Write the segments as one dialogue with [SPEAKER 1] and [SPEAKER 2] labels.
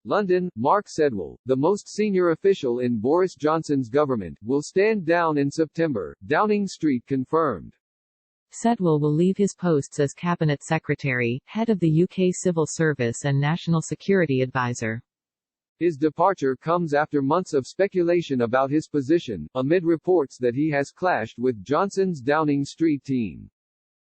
[SPEAKER 1] London, Mark Sedwill, the most senior official in Boris Johnson's government, will stand down in September, Downing Street confirmed.
[SPEAKER 2] Sedwill will leave his posts as Cabinet Secretary, head of the UK Civil Service and National Security Advisor.
[SPEAKER 1] His departure comes after months of speculation about his position, amid reports that he has clashed with Johnson's Downing Street team.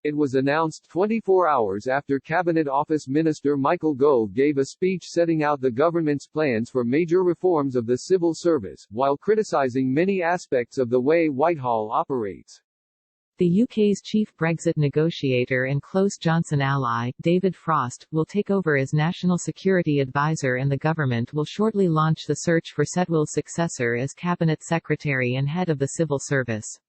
[SPEAKER 1] It was announced 24 hours after Cabinet Office Minister Michael Gove gave a speech setting out the government's plans for major reforms of the civil service, while criticising many aspects of the way Whitehall operates.
[SPEAKER 2] The UK's chief Brexit negotiator and close Johnson ally, David Frost, will take over as National Security Advisor, and the government will shortly launch the search for Sedwill's successor as Cabinet Secretary and head of the Civil Service.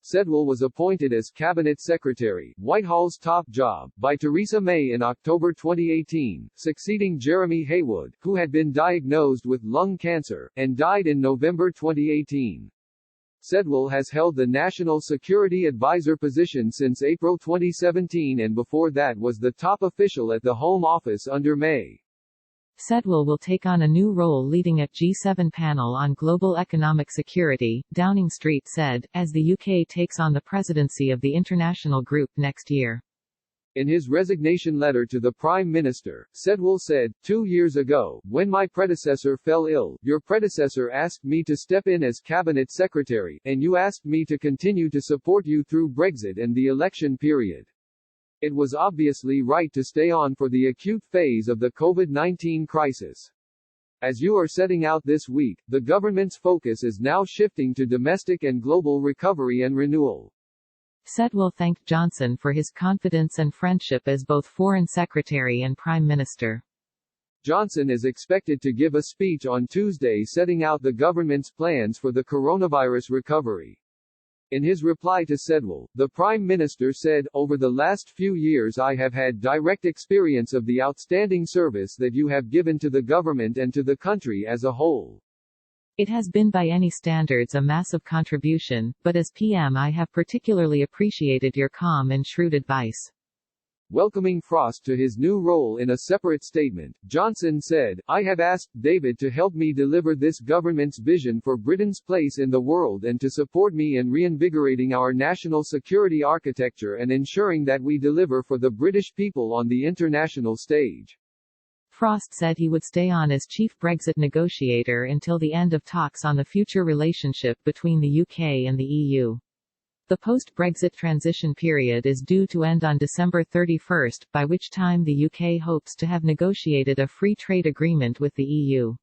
[SPEAKER 1] Sedwill was appointed as Cabinet Secretary, Whitehall's top job, by Theresa May in October 2018, succeeding Jeremy Haywood, who had been diagnosed with lung cancer, and died in November 2018. Sedwill has held the National Security Advisor position since April 2017 and before that was the top official at the Home Office under May.
[SPEAKER 2] Sedwill will take on a new role leading a G7 panel on global economic security, Downing Street said, as the UK takes on the presidency of the international group next year.
[SPEAKER 1] In his resignation letter to the Prime Minister, Sedwill said, 2 years ago, when my predecessor fell ill, your predecessor asked me to step in as Cabinet Secretary, and you asked me to continue to support you through Brexit and the election period. It was obviously right to stay on for the acute phase of the COVID-19 crisis. As you are setting out this week, the government's focus is now shifting to domestic and global recovery and renewal.
[SPEAKER 2] Sedwill thanked Johnson for his confidence and friendship as both Foreign Secretary and Prime Minister.
[SPEAKER 1] Johnson is expected to give a speech on Tuesday setting out the government's plans for the coronavirus recovery. In his reply to Sedwill, the Prime Minister said, "Over the last few years I have had direct experience of the outstanding service that you have given to the government and to the country as a whole. It has been by any standards a massive contribution, but as PM I have particularly appreciated your calm and shrewd advice." Welcoming Frost to his new role in a separate statement, Johnson said, "I have asked David to help me deliver this government's vision for Britain's place in the world and to support me in reinvigorating our national security architecture and ensuring that we deliver for the British people on the international stage." Frost said he would stay on as chief Brexit negotiator until the end of talks on the future relationship between the UK and the EU. The post-Brexit transition period is due to end on December 31, by which time the UK hopes to have negotiated a free trade agreement with the EU.